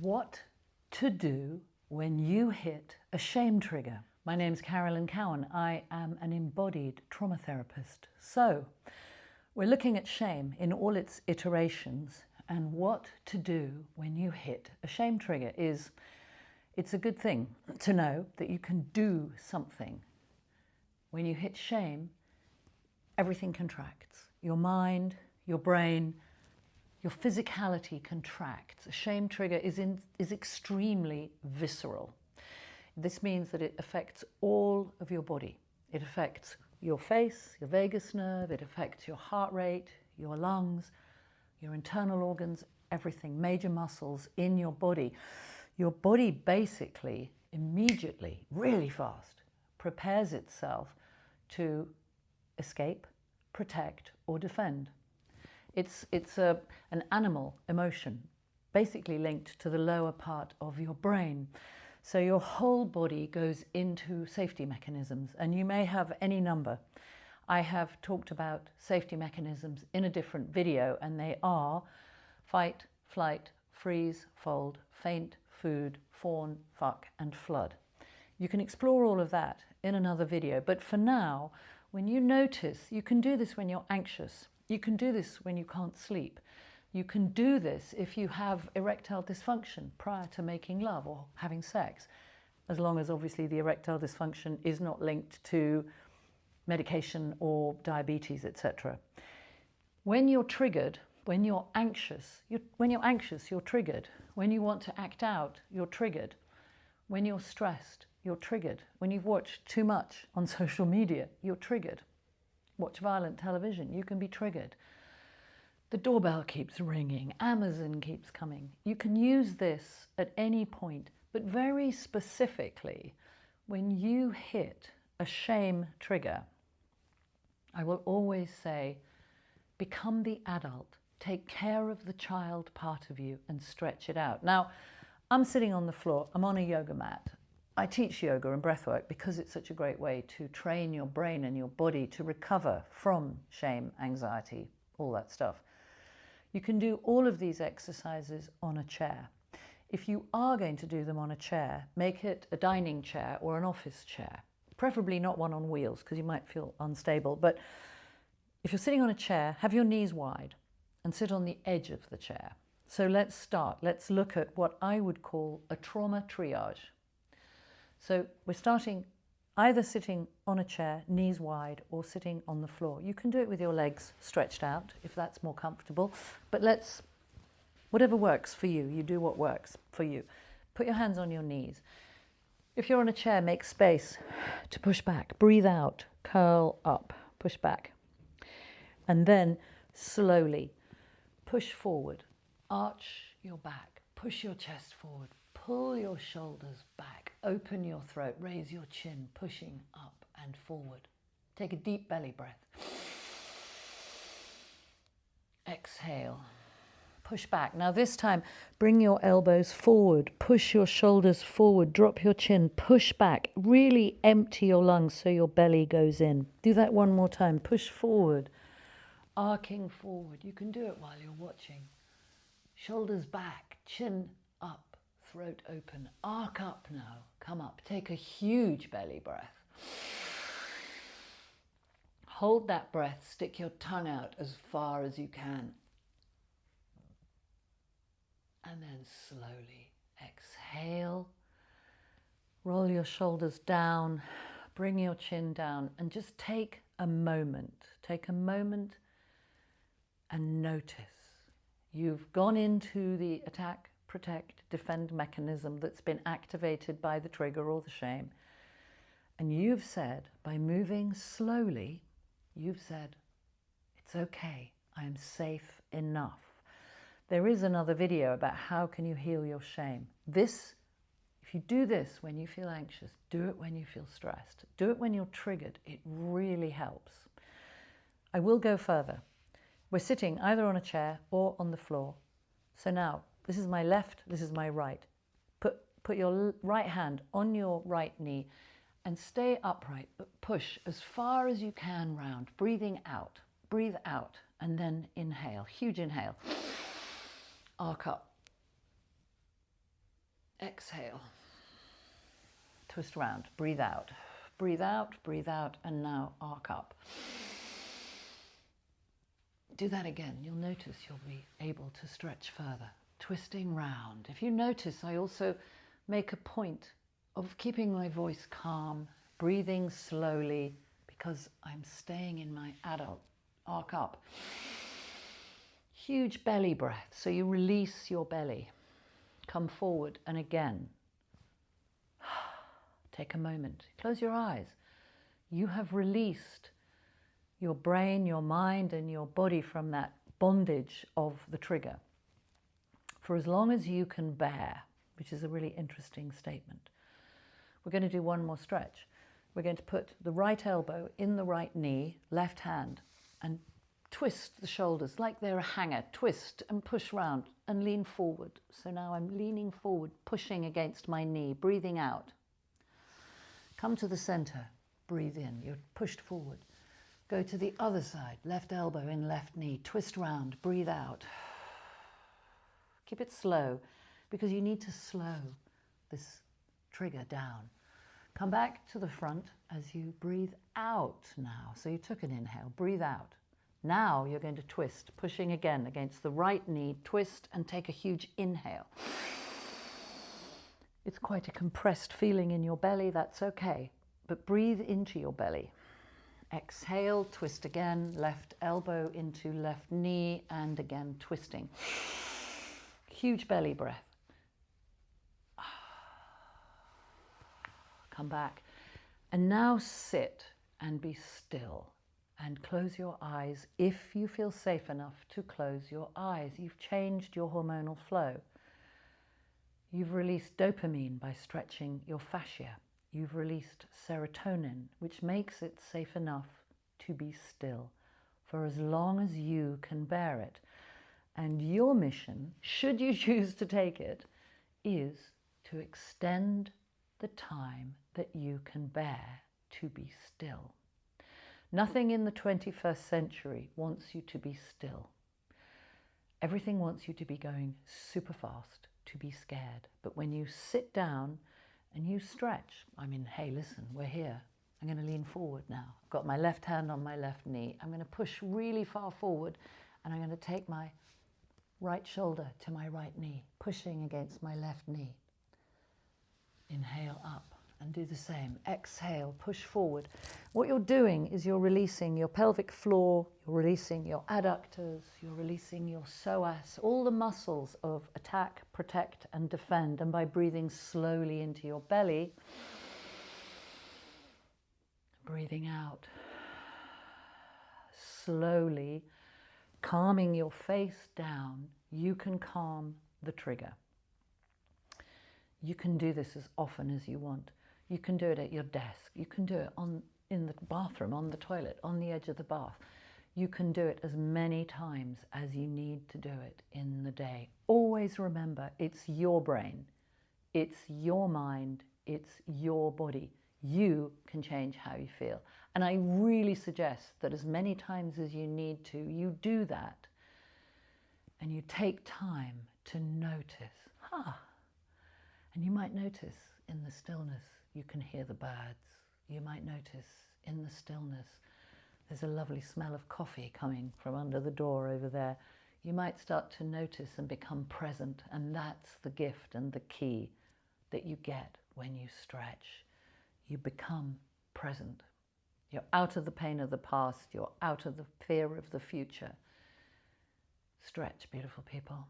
What to do when you hit a shame trigger. My name's Carolyn Cowan. I am an embodied trauma therapist. So we're looking at shame in all its iterations, and what to do when you hit a shame trigger is, it's a good thing to know that you can do something. When you hit shame, everything contracts. Your mind, your brain, your physicality contracts. A shame trigger is extremely visceral. This means that it affects all of your body. It affects your face, your vagus nerve, it affects your heart rate, your lungs, your internal organs, everything, major muscles in your body. Your body basically, immediately, really fast, prepares itself to escape, protect, or defend. It's an animal emotion, basically linked to the lower part of your brain. So your whole body goes into safety mechanisms, and you may have any number. I have talked about safety mechanisms in a different video, and they are fight, flight, freeze, fold, faint, food, fawn, fuck, and flood. You can explore all of that in another video, but for now, when you notice, you can do this when you're anxious. You can do this when you can't sleep. You can do this if you have erectile dysfunction prior to making love or having sex, as long as obviously the erectile dysfunction is not linked to medication or diabetes, etc. When you're triggered, when you're anxious, you're triggered. When you want to act out, you're triggered. When you're stressed, you're triggered. When you've watched too much on social media, you're triggered. Watch violent television, you can be triggered. The doorbell keeps ringing, Amazon keeps coming. You can use this at any point, but very specifically, when you hit a shame trigger, I will always say, become the adult, take care of the child part of you and stretch it out. Now, I'm sitting on the floor, I'm on a yoga mat. I teach yoga and breathwork because it's such a great way to train your brain and your body to recover from shame, anxiety, all that stuff. You can do all of these exercises on a chair. If you are going to do them on a chair, make it a dining chair or an office chair, preferably not one on wheels because you might feel unstable. But if you're sitting on a chair, have your knees wide and sit on the edge of the chair. So let's start. Let's look at what I would call a trauma triage. So we're starting either sitting on a chair, knees wide, or sitting on the floor. You can do it with your legs stretched out if that's more comfortable, but whatever works for you, you do what works for you. Put your hands on your knees. If you're on a chair, make space to push back. Breathe out, curl up, push back. And then slowly push forward, arch your back, push your chest forward, pull your shoulders back, open your throat, raise your chin, pushing up and forward. Take a deep belly breath. Exhale. Push back. Now this time, bring your elbows forward, push your shoulders forward, drop your chin, push back. Really empty your lungs so your belly goes in. Do that one more time. Push forward, arcing forward. You can do it while you're watching. Shoulders back, chin up. Throat open, arc up now, come up, take a huge belly breath. Hold that breath, stick your tongue out as far as you can. And then slowly exhale, roll your shoulders down, bring your chin down, and just take a moment and notice. You've gone into the attack, protect, defend mechanism that's been activated by the trigger or the shame. And you've said, by moving slowly, you've said, it's okay, I am safe enough. There is another video about how can you heal your shame. If you do this when you feel anxious, do it when you feel stressed, do it when you're triggered, it really helps. I will go further. We're sitting either on a chair or on the floor. So now, this is my left, this is my right. Put your right hand on your right knee and stay upright, but push as far as you can round, breathing out. Breathe out and then inhale, huge inhale. Arc up. Exhale. Twist around, breathe out. Breathe out, and now arc up. Do that again. You'll notice you'll be able to stretch further. Twisting round. If you notice, I also make a point of keeping my voice calm, breathing slowly, because I'm staying in my adult arc up. Huge belly breath, so you release your belly. Come forward, and again. Take a moment. Close your eyes. You have released your brain, your mind, and your body from that bondage of the trigger for as long as you can bear, which is a really interesting statement. We're going to do one more stretch. We're going to put the right elbow in the right knee, left hand, and twist the shoulders like they're a hanger. Twist and push round and lean forward. So now I'm leaning forward, pushing against my knee, breathing out. Come to the center, breathe in. You're pushed forward. Go to the other side, left elbow in left knee, twist round, breathe out. Keep it slow, because you need to slow this trigger down. Come back to the front as you breathe out now. So you took an inhale, breathe out. Now you're going to twist, pushing again against the right knee, twist and take a huge inhale. It's quite a compressed feeling in your belly, that's okay, but breathe into your belly. Exhale, twist again, left elbow into left knee, and again twisting. Huge belly breath. Come back. And now sit and be still and close your eyes if you feel safe enough to close your eyes. You've changed your hormonal flow. You've released dopamine by stretching your fascia. You've released serotonin, which makes it safe enough to be still for as long as you can bear it. And your mission, should you choose to take it, is to extend the time that you can bear to be still. Nothing in the 21st century wants you to be still. Everything wants you to be going super fast, to be scared. But when you sit down and you stretch, I mean, hey, listen, we're here. I'm going to lean forward now. I've got my left hand on my left knee. I'm going to push really far forward, and I'm going to take my right shoulder to my right knee, pushing against my left knee. Inhale up and do the same. Exhale, push forward. What you're doing is you're releasing your pelvic floor, you're releasing your adductors, you're releasing your psoas, all the muscles of attack, protect, and defend. And by breathing slowly into your belly, breathing out, slowly calming your face down, you can calm the trigger. You can do this as often as you want. You can do it at your desk. You can do it in the bathroom, on the toilet, on the edge of the bath. You can do it as many times as you need to do it in the day. Always remember, it's your brain, it's your mind, it's your body. You can change how you feel. And I really suggest that as many times as you need to, you do that. And you take time to notice. And you might notice in the stillness, you can hear the birds. You might notice in the stillness, there's a lovely smell of coffee coming from under the door over there. You might start to notice and become present. And that's the gift and the key that you get when you stretch. You become present. You're out of the pain of the past. You're out of the fear of the future. Stretch, beautiful people.